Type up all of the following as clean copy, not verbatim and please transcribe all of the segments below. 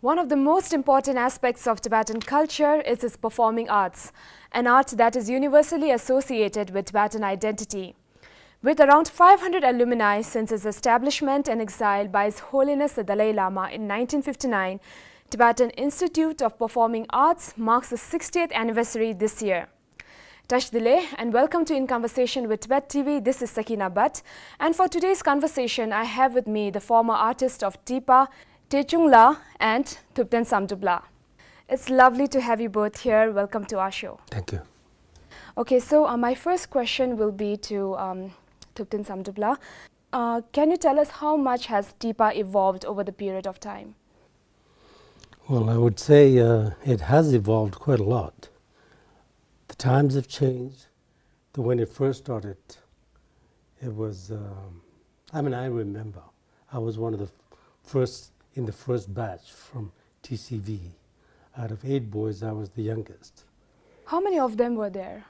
One of the most important aspects of Tibetan culture is its performing arts, an art that is universally associated with Tibetan identity. With around 500 alumni since its establishment and exile by His Holiness the Dalai Lama in 1959, Tibetan Institute of Performing Arts marks the 60th anniversary this year. Tashdile and welcome to In Conversation with Tibet TV. This is Sakina Bhatt, and for today's conversation I have with me the former artist of TIPA, Techung and Thubten Samdup. It's lovely to have you both here. Welcome to our show. Thank you. Okay, so my first question will be to Thubten Samdup. Can you tell us how much has TIPA evolved over the period of time? Well, I would say it has evolved quite a lot. The times have changed. When it first started, it was, I remember, I was one of the first in the first batch from TCV. Out of 8 boys, I was the youngest. How many of them were there?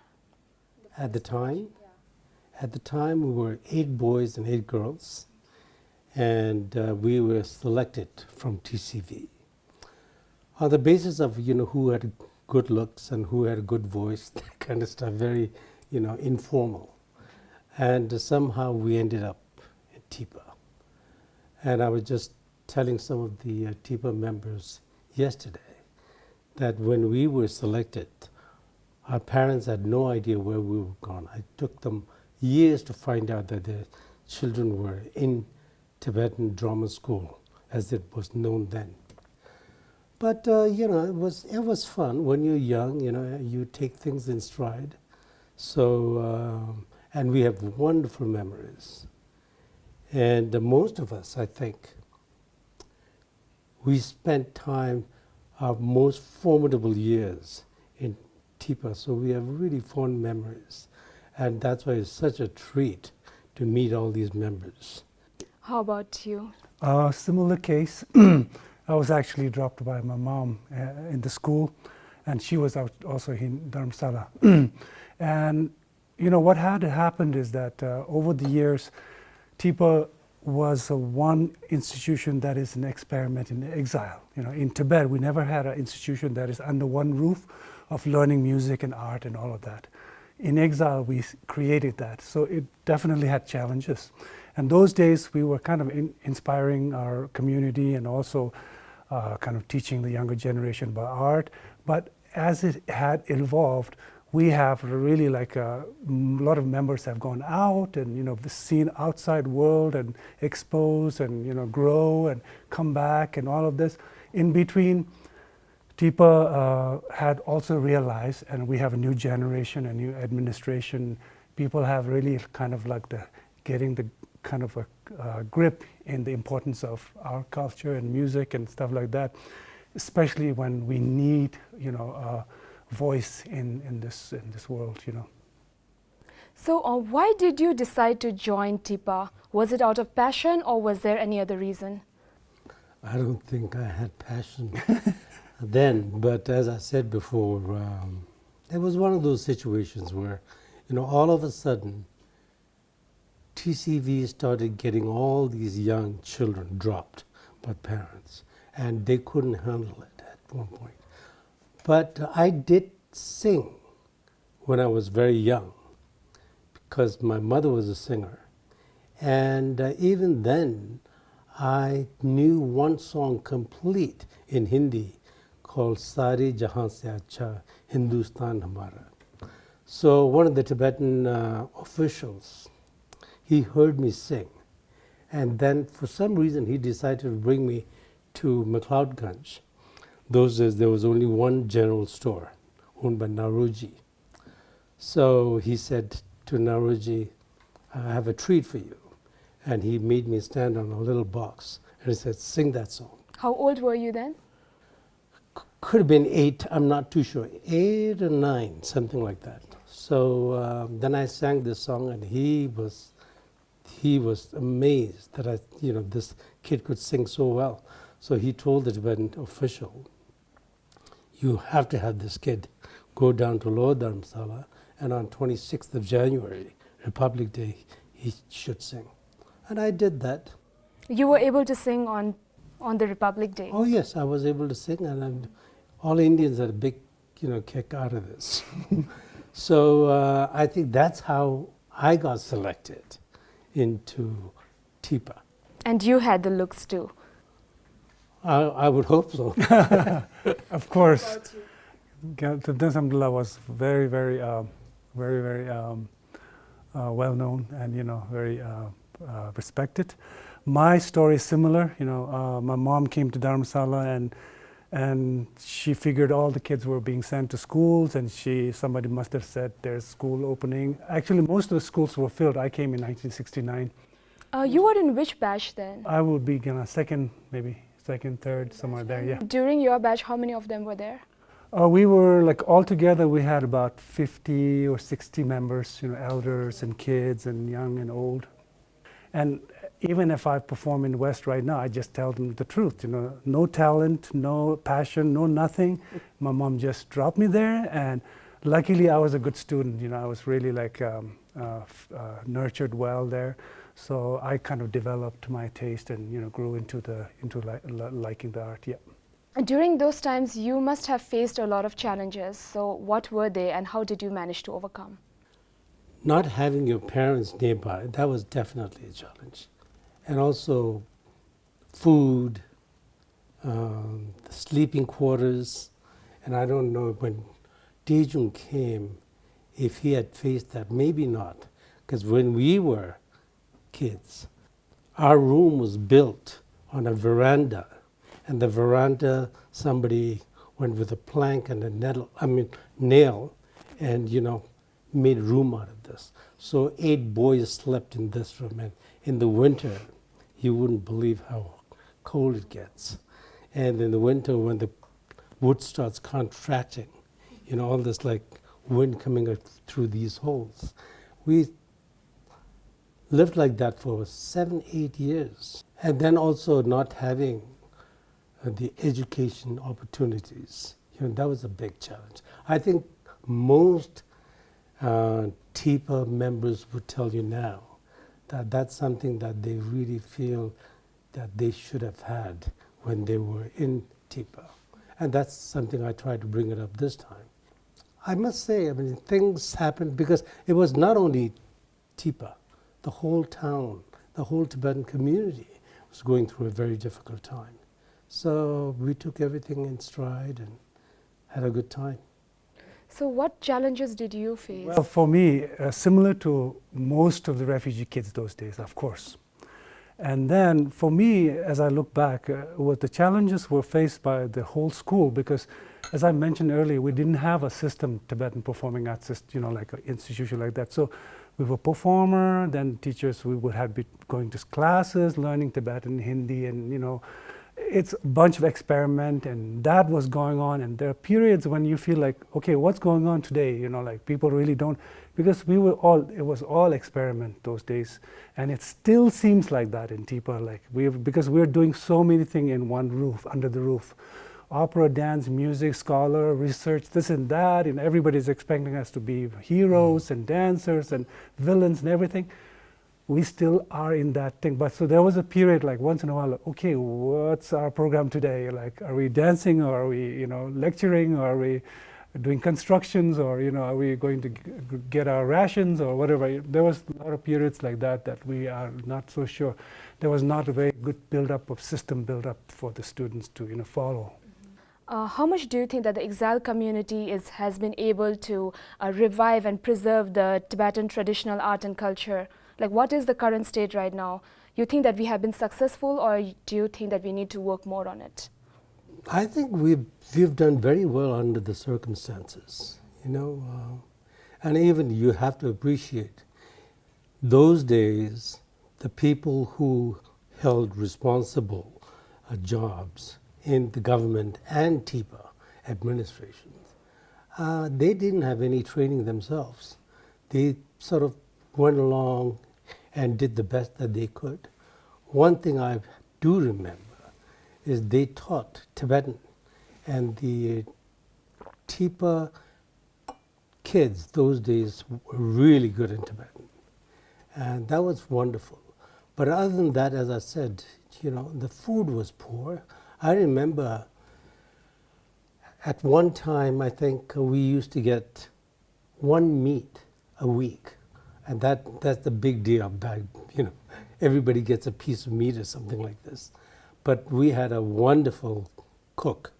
At the time? Yeah. At the time, we were 8 boys and 8 girls, and we were selected from TCV. On the basis of, who had good looks and who had a good voice, that kind of stuff, very, informal. And somehow we ended up in TIPA. And I was just telling some of the TIPA members yesterday that when we were selected, our parents had no idea where we were going. It took them years to find out that their children were in Tibetan drama school, as it was known then. But it was fun. When you're young, you take things in stride. So and we have wonderful memories. And most of us, I think, we spent time, our most formidable years in TIPA. So we have really fond memories, and that's why it's such a treat to meet all these members. How about you? Similar case. I was actually dropped by my mom in the school, and she was out also in Dharamsala. And what had happened is that over the years, TIPA was one institution that is an experiment in exile. In Tibet, we never had an institution that is under one roof of learning music and art and all of that. In exile, we created that, so it definitely had challenges. And those days, we were kind of inspiring our community and also kind of teaching the younger generation about art. But as it had evolved, we have really a lot of members have gone out and seen outside world and expose and grow and come back and all of this. In between, TIPA had also realized, and we have a new generation, a new administration. People have really kind of getting the kind of a grip in the importance of our culture and music and stuff like that, especially when we need voice in this world. So why did you decide to join TIPA? Was it out of passion or was there any other reason? I don't think I had passion then, but as I said before, it was one of those situations where, all of a sudden, TCV started getting all these young children dropped by parents, and they couldn't handle it at one point. But I did sing when I was very young because my mother was a singer. And even then, I knew one song complete in Hindi called Sari Jahan Se Acha Hindustan Hamara. So one of the Tibetan officials, he heard me sing. And then for some reason, he decided to bring me to McLeodganj. Those days, there was only one general store owned by Nauroji. So he said to Nauroji, I have a treat for you. And he made me stand on a little box. And he said, sing that song. How old were you then? Could have been 8, I'm not too sure. 8 or 9, something like that. So then I sang this song, and he was amazed that this kid could sing so well. So he told the Tibetan official, you have to have this kid go down to Lower Dharamsala, and on 26th of January, Republic Day, he should sing. And I did that. You were able to sing on on the Republic Day? Oh yes, I was able to sing, and all Indians had a big, kick out of this. So I think that's how I got selected into TIPA. And you had the looks too. I would hope so. Of course. Thubten Samdup was very, very well known and very respected. My story is similar. My mom came to Dharamsala and she figured all the kids were being sent to schools, and somebody must have said there's school opening. Actually, most of the schools were filled. I came in 1969. You were in which batch then? I would be second, third, somewhere there. Yeah. During your batch, how many of them were there? We were altogether we had about 50 or 60 members, elders and kids and young and old. And even if I perform in West right now, I just tell them the truth, no talent, no passion, no nothing. My mom just dropped me there, and luckily I was a good student, I was really nurtured well there. So I kind of developed my taste and, grew into liking the art, yeah. During those times, you must have faced a lot of challenges. So what were they and how did you manage to overcome? Not having your parents nearby, that was definitely a challenge. And also food, sleeping quarters. And I don't know when Techung came, if he had faced that, maybe not. Because when we were kids, our room was built on a veranda. And the veranda, somebody went with a plank and a nail, and made room out of this. So 8 boys slept in this room, and in the winter, you wouldn't believe how cold it gets. And in the winter, when the wood starts contracting, all this wind coming up through these holes, we lived like that for 7, 8 years. And then also not having the education opportunities, that was a big challenge. I think most TIPA members would tell you now that that's something that they really feel that they should have had when they were in TIPA. And that's something I tried to bring it up this time. I must say, things happened because it was not only TIPA, the whole town, the whole Tibetan community was going through a very difficult time. So we took everything in stride and had a good time. So what challenges did you face? Well, for me, similar to most of the refugee kids those days, of course. And then for me, as I look back, what the challenges were faced by the whole school, because as I mentioned earlier, we didn't have a system, Tibetan performing arts system, like an institution like that. So we were performer, then teachers, we would have been going to classes, learning Tibetan, Hindi, and it's a bunch of experiment, and that was going on. And there are periods when you feel like, okay, what's going on today? People really don't, because it was all experiment those days. And it still seems like that in TIPA, because we're doing so many things in one roof, under the roof. Opera, dance, music, scholar, research, this and that, and everybody's expecting us to be heroes and dancers and villains and everything. We still are in that thing. But so there was a period once in a while, okay, what's our program today? Are we dancing, or are we, lecturing, or are we doing constructions, or, are we going to get our rations or whatever? There was a lot of periods like that we are not so sure. There was not a very good system build up for the students to, follow. How much do you think that the exile community has been able to revive and preserve the Tibetan traditional art and culture? What is the current state right now? You think that we have been successful, or do you think that we need to work more on it? I think we've done very well under the circumstances, and even you have to appreciate those days, the people who held responsible jobs in the government and TIPA administrations, they didn't have any training themselves. They sort of went along and did the best that they could. One thing I do remember is they taught Tibetan, and the TIPA kids those days were really good in Tibetan. And that was wonderful. But other than that, as I said, the food was poor. I remember at one time, I think we used to get one meat a week. And that's the big deal back, everybody gets a piece of meat or something like this. But we had a wonderful cook.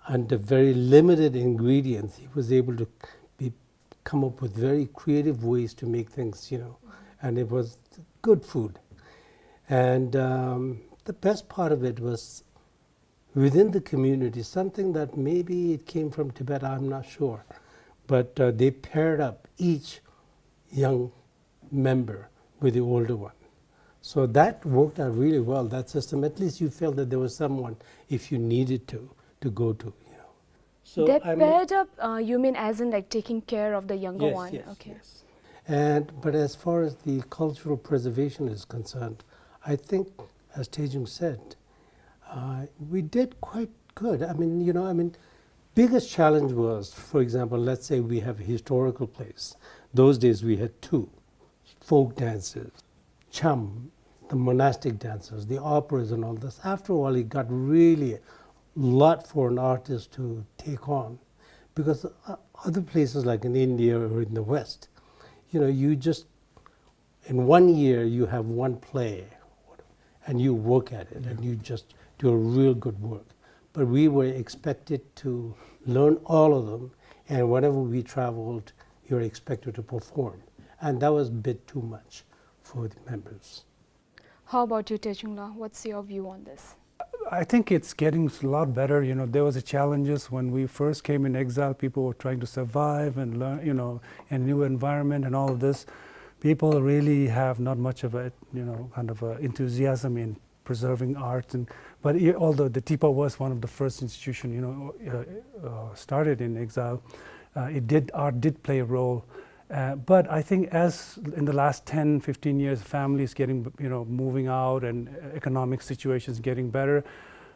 Under very limited ingredients, he was able to come up with very creative ways to make things, and it was good food. And the best part of it was within the community, something that maybe it came from Tibet, I'm not sure. But they paired up each young member with the older one. So that worked out really well, that system. At least you felt that there was someone, if you needed to go to, So they paired up, you mean as in like taking care of the younger one? Yes, Okay. yes. But as far as the cultural preservation is concerned, I think, as Techung said, we did quite good. Biggest challenge was, for example, let's say we have a historical place. Those days we had two, folk dances, cham, the monastic dances, the operas and all this. After a while it got really a lot for an artist to take on, because other places like in India or in the West, you just, in 1 year you have one play and you work at it and you just do a real good work. But we were expected to learn all of them, and whenever we traveled, you're expected to perform. And that was a bit too much for the members. How about you, Techung? What's your view on this? I think it's getting a lot better. There was a challenges when we first came in exile. People were trying to survive and learn, in a new environment and all of this. People really have not much of a, kind of a enthusiasm in preserving art. But although the TIPA was one of the first institutions, started in exile, art did play a role. But I think as in the last 10, 15 years, families getting, moving out and economic situations getting better,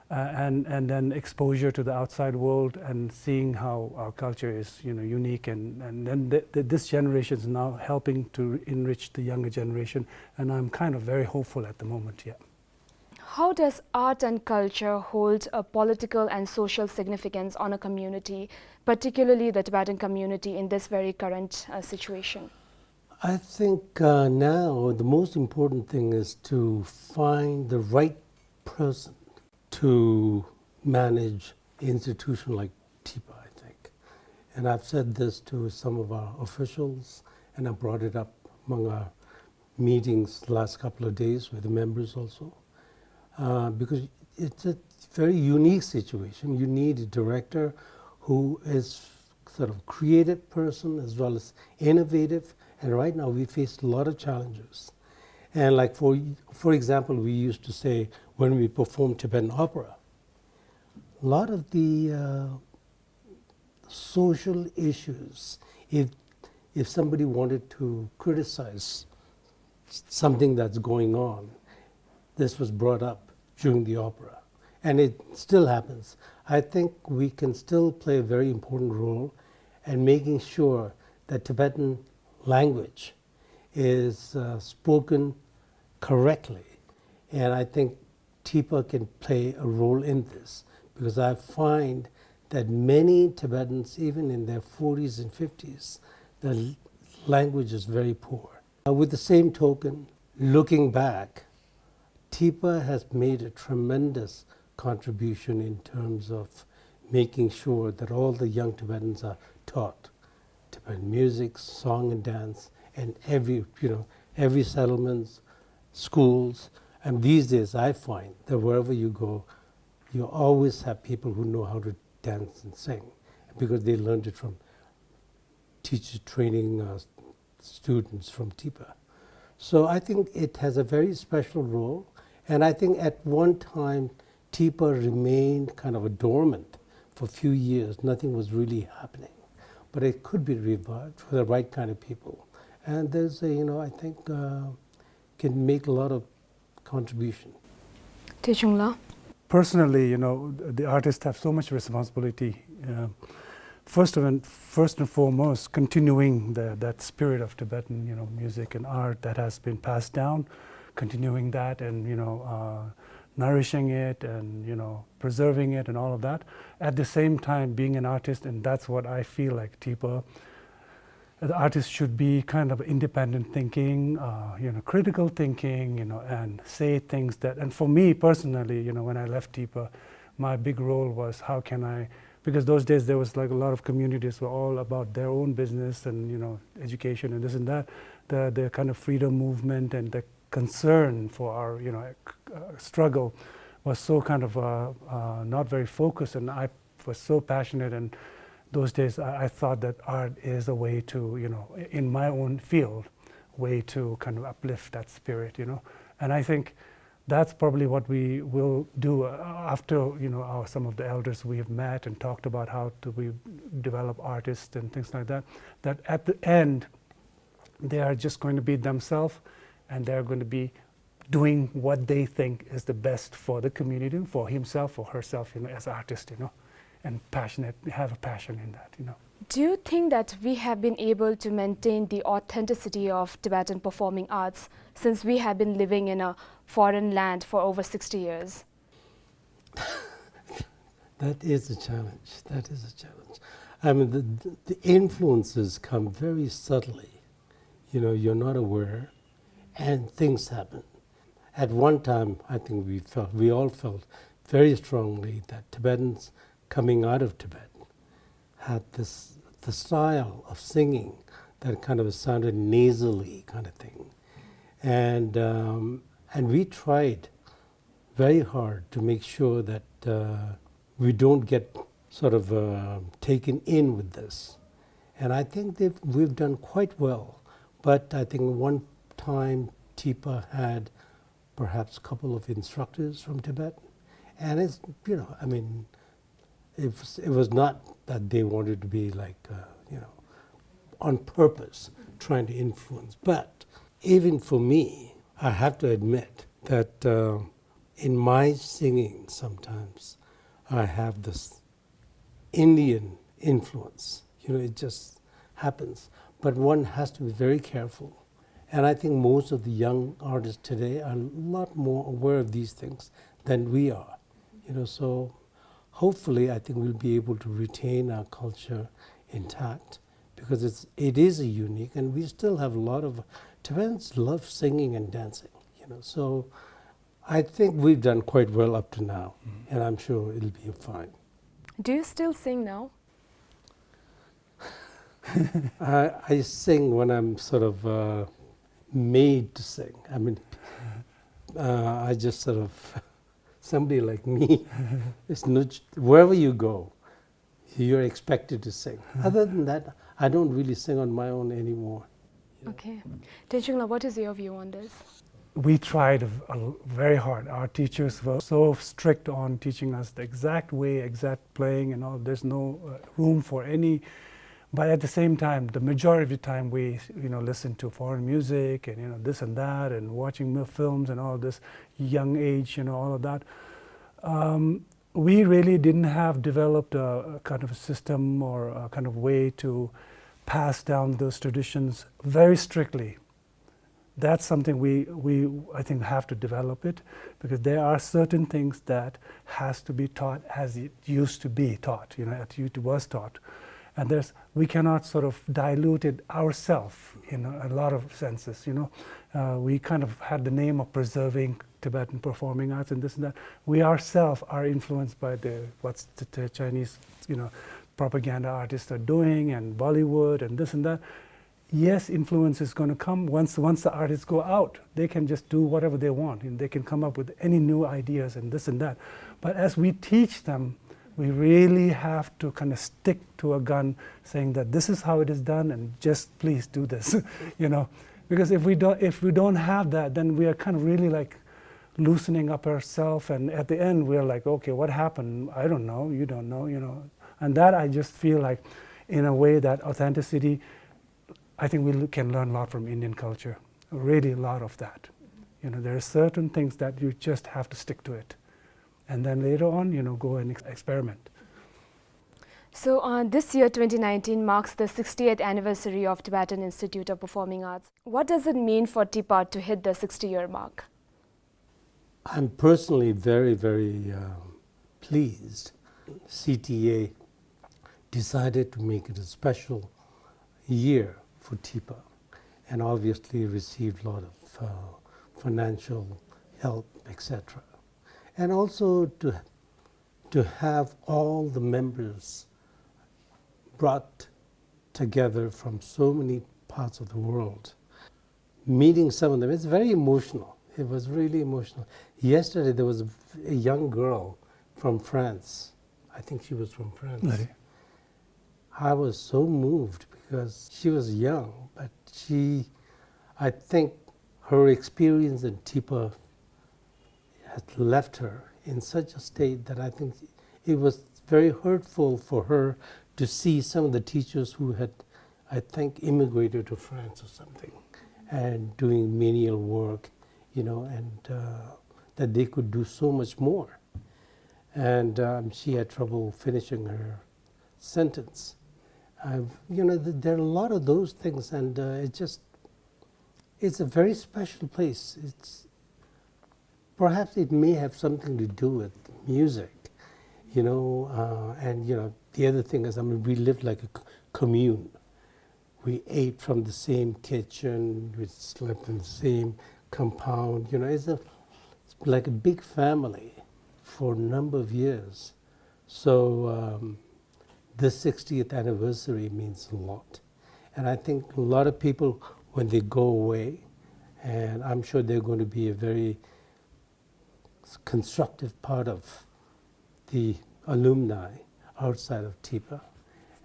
and then exposure to the outside world and seeing how our culture is, unique, and then this generation is now helping to enrich the younger generation, and I'm kind of very hopeful at the moment, yeah. How does art and culture hold a political and social significance on a community, particularly the Tibetan community, in this very current situation? I think now the most important thing is to find the right person to manage an institution like TIPA, I think. And I've said this to some of our officials, and I brought it up among our meetings the last couple of days with the members also. Because it's a very unique situation. You need a director who is sort of creative person as well as innovative. And right now we face a lot of challenges. And like for example, we used to say when we perform Tibetan opera, a lot of the social issues, if somebody wanted to criticize something that's going on, this was brought up during the opera, and it still happens. I think we can still play a very important role in making sure that Tibetan language is spoken correctly, and I think TIPA can play a role in this, because I find that many Tibetans, even in their 40s and 50s, the language is very poor. With the same token, looking back, TIPA has made a tremendous contribution in terms of making sure that all the young Tibetans are taught Tibetan music, song and dance, and every settlements, schools. And these days I find that wherever you go, you always have people who know how to dance and sing, because they learned it from teacher training students from TIPA. So I think it has a very special role. And I think at one time, TIPA remained kind of a dormant for a few years. Nothing was really happening. But it could be revived for the right kind of people. And there's I think, can make a lot of contribution. Techung? Personally, the artists have so much responsibility. First and foremost, continuing that spirit of Tibetan, music and art that has been passed down, continuing that and, nourishing it and, preserving it and all of that. At the same time, being an artist, and that's what I feel like TIPA, the artist should be kind of independent thinking, critical thinking, and say things that, and for me personally, when I left TIPA, my big role was how can I, because those days there was like a lot of communities were all about their own business and, education and this and that, the kind of freedom movement and the concern for our, struggle was so kind of not very focused, and I was so passionate, and those days I thought that art is a way to, in my own field, way to kind of uplift that spirit, and I think that's probably what we will do after, some of the elders we have met and talked about how do we develop artists and things like that, that at the end they are just going to be themselves and they're going to be doing what they think is the best for the community, for himself or herself, as artist, and passionate, have a passion in that, Do you think that we have been able to maintain the authenticity of Tibetan performing arts since we have been living in a foreign land for over 60 years? That is a challenge. That is a challenge. I mean, the influences come very subtly. You're not aware, and things happen. At one time, I think we all felt very strongly that Tibetans coming out of Tibet had the style of singing that kind of sounded nasally kind of thing. And we tried very hard to make sure that we don't get sort of taken in with this. And I think we've done quite well. But I think one time TIPA had perhaps a couple of instructors from Tibet. And it's, it was not that they wanted to be like, on purpose trying to influence. But even for me, I have to admit that in my singing sometimes I have this Indian influence. It just happens. But one has to be very careful. And I think most of the young artists today are a lot more aware of these things than we are. So hopefully I think we'll be able to retain our culture intact, because it is a unique, and we still have a lot of Tibetans love singing and dancing. So I think we've done quite well up to now, and I'm sure it'll be fine. Do you still sing now? I sing when I'm sort of made to sing. I mean, I just sort of, somebody like me, it's wherever you go, you're expected to sing. Other than that, I don't really sing on my own anymore. Okay. Techung, what is your view on this? We tried very hard. Our teachers were so strict on teaching us the exact way, exact playing and all. There's no room for any. But at the same time, the majority of the time we, listen to foreign music and, this and that, and watching films and all this young age, all of that. We really didn't have developed a kind of a system or a kind of way to pass down those traditions very strictly. That's something we I think have to develop it, because there are certain things that has to be taught as it used to be taught, as it was taught. And we cannot sort of dilute it ourselves in a lot of senses. We kind of had the name of preserving Tibetan performing arts and this and that. We ourselves are influenced by what the Chinese, propaganda artists are doing, and Bollywood and this and that. Yes, influence is going to come once the artists go out. They can just do whatever they want, and they can come up with any new ideas and this and that. But as we teach them, we really have to kind of stick to a gun, saying that this is how it is done, and just please do this, Because if we don't have that, then we are kind of really like loosening up ourselves, and at the end we're like, okay, what happened? I don't know. You don't know, And that I just feel like, in a way, that authenticity, I think we can learn a lot from Indian culture. Really, a lot of that. There are certain things that you just have to stick to it. And then later on, go and experiment. So this year, 2019, marks the 60th anniversary of Tibetan Institute of Performing Arts. What does it mean for TIPA to hit the 60-year mark? I'm personally very, very pleased. CTA decided to make it a special year for TIPA, and obviously received a lot of financial help, etc. And also to have all the members brought together from so many parts of the world. Meeting some of them, it's very emotional. It was really emotional. Yesterday there was a young girl from France. I think she was from France. Right. I was so moved because she was young, but I think her experience in TIPA had left her in such a state that I think it was very hurtful for her to see some of the teachers who had, I think, immigrated to France or something and doing menial work, and that they could do so much more. And she had trouble finishing her sentence. There are a lot of those things, and it's a very special place. Perhaps it may have something to do with music, and the other thing is, we lived like a commune. We ate from the same kitchen, we slept in the same compound. It's like a big family for a number of years. So this 60th anniversary means a lot. And I think a lot of people, when they go away, and I'm sure they're going to be a very constructive part of the alumni outside of TIPA.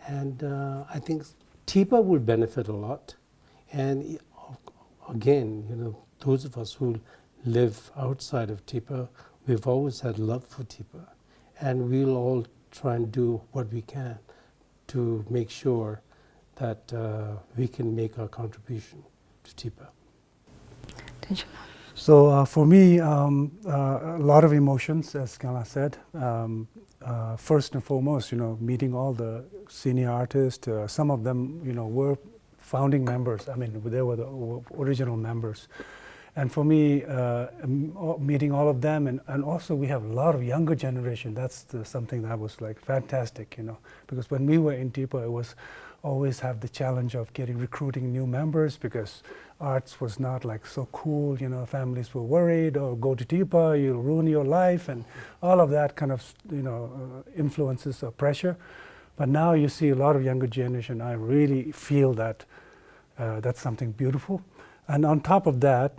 And I think TIPA will benefit a lot. And again, those of us who live outside of TIPA, we've always had love for TIPA. And we'll all try and do what we can to make sure that we can make our contribution to TIPA. So for me, a lot of emotions, as Kala said. First and foremost, meeting all the senior artists. Some of them, were founding members. They were the original members. And for me, meeting all of them, and also we have a lot of younger generation. That's something that was like fantastic, because when we were in TIPA, it was always have the challenge of recruiting new members, because arts was not like so cool, families were worried, or go to TIPA, you'll ruin your life, and all of that kind of, influences or pressure. But now you see a lot of younger generation. I really feel that that's something beautiful. And on top of that,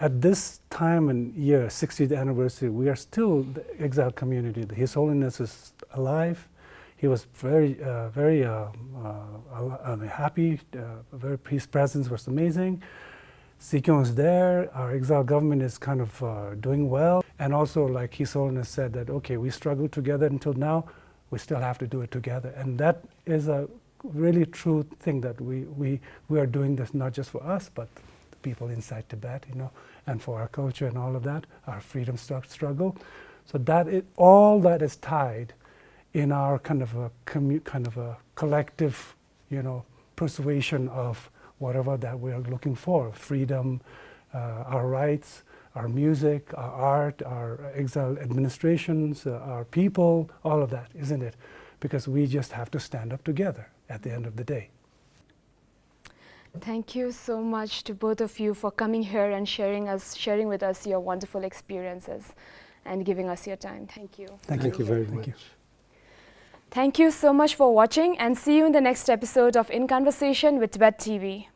at this time and year, 60th anniversary, we are still the exiled community. His Holiness is alive. He was very happy. His presence was amazing. Sikyong is there. Our exile government is kind of doing well. And also, like His Holiness said, that okay, we struggled together until now. We still have to do it together. And that is a really true thing, that we are doing this not just for us, but the people inside Tibet, and for our culture and all of that, our freedom struggle. So that all that is tied in our kind of a collective, persuasion of whatever that we are looking for: freedom, our rights, our music, our art, our exile administrations, our people, all of that, isn't it? Because we just have to stand up together at the end of the day. Thank you so much to both of you for coming here and sharing with us your wonderful experiences and giving us your time. Thank you. Thank you very much. Thank you so much for watching, and see you in the next episode of In Conversation with Tibet TV.